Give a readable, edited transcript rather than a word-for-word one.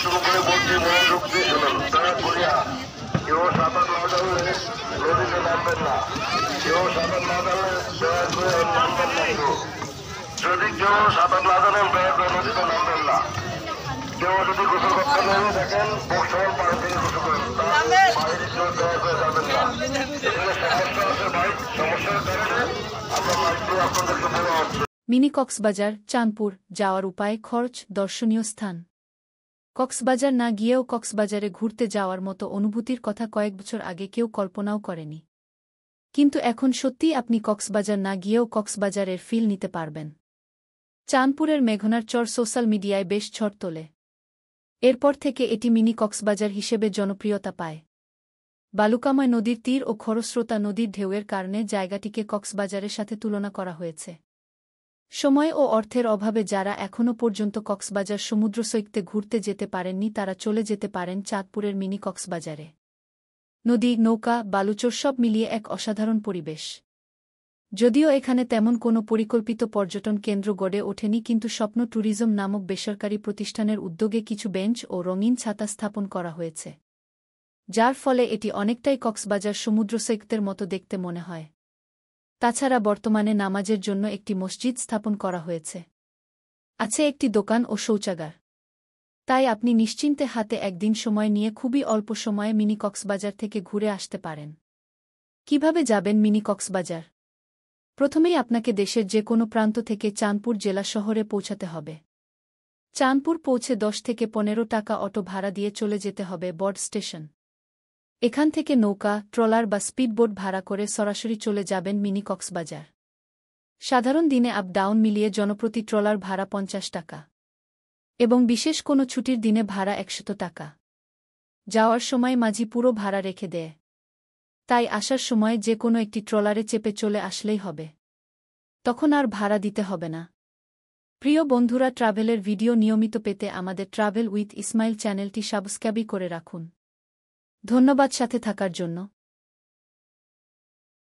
শুরু করে বলছি মনোযোগ দিয়ে শুনুন। দয়া করিয়া কেউ সাঁতার না জানলে নদীতে নামবেন না, কেউ সাঁতার না জানলে দয়া করে নামবেন না। যদি কেউ সাঁতার না জানেন দয়া করে নদীতে নামবেন না। কেউ যদি গোসল করতে নেমে দেখেন বর্ষমান পাড়ে থেকে গোসল করেন, বাইরে কেউ দয়া করে যাবেন না। এখানে সমস্যা আছে ভাই, সমস্যার কারণে আমরা মাইক আপনাদেরকে বলা হচ্ছে। মিনি কক্সবাজার, চাঁদপুর যাওয়ার উপায়, খরচ, দর্শনীয় স্থান। কক্সবাজার না গিয়েও কক্সবাজারে ঘুরতে যাওয়ার মতো অনুভূতির কথা কয়েক বছর আগে কেউ কল্পনাও করেনি। কিন্তু এখন সত্যিই আপনি কক্সবাজার না গিয়েও কক্সবাজারের ফিল নিতে পারবেন। চাঁদপুরের মেঘনার চর সোশ্যাল মিডিয়ায় বেশ ঝড় তোলে। এরপর থেকে এটি মিনি কক্সবাজার হিসেবে জনপ্রিয়তা পায়। বালুকাময় নদীর তীর ও খরস্রোতা নদীর ঢেউয়ের কারণে জায়গাটিকে কক্সবাজারের সাথে তুলনা করা হয়েছে। সময় ও অর্থের অভাবে যারা এখনও পর্যন্ত কক্সবাজার সমুদ্রসৈকতে ঘুরতে যেতে পারেননি তারা চলে যেতে পারেন চাঁদপুরের মিনি কক্সবাজারে। নদী, নৌকা, বালুচর সব মিলিয়ে এক অসাধারণ পরিবেশ। যদিও এখানে তেমন কোনো পরিকল্পিত পর্যটন কেন্দ্র গড়ে ওঠেনি, কিন্তু স্বপ্ন ট্যুরিজম নামক বেসরকারি প্রতিষ্ঠানের উদ্যোগে কিছু বেঞ্চ ও রঙিন ছাতা স্থাপন করা হয়েছে, যার ফলে এটি অনেকটাই কক্সবাজার সমুদ্রসৈকতের মতো দেখতে মনে হয়। তাছাড়া বর্তমানে নামাজের জন্য একটি মসজিদ স্থাপন করা হয়েছে। আছে একটি দোকান ও শৌচাগার। তাই আপনি নিশ্চিন্তে হাতে একদিন সময় নিয়ে খুবই অল্প সময়ে মিনি কক্সবাজার থেকে ঘুরে আসতে পারেন। কিভাবে যাবেন মিনি কক্সবাজার? প্রথমেই আপনাকে দেশের যে কোনো প্রান্ত থেকে চাঁদপুর জেলা শহরে পৌঁছাতে হবে। চাঁদপুর পৌঁছে 10 থেকে 15 টাকা অটো ভাড়া দিয়ে চলে যেতে হবে বর্ড স্টেশন। এখান থেকে নৌকা, ট্রলার বা স্পিডবোট ভাড়া করে সরাসরি চলে যাবেন মিনি কক্সবাজার। সাধারণ দিনে আপ ডাউন মিলিয়ে জনপ্রতি ট্রলার ভাড়া 50 টাকা এবং বিশেষ কোনো ছুটির দিনে ভাড়া 100 টাকা। যাওয়ার সময় মাঝি পুরো ভাড়া রেখে দেয়, তাই আসার সময় যে কোনো একটি ট্রলারে চেপে চলে আসলেই হবে, তখন আর ভাড়া দিতে হবে না। প্রিয় বন্ধুরা, ট্রাভেলের ভিডিও নিয়মিত পেতে আমাদের ট্রাভেল উইথ ইসমাইল চ্যানেলটি সাবস্ক্রাইব করে রাখুন। ধন্যবাদ সাথে থাকার জন্য।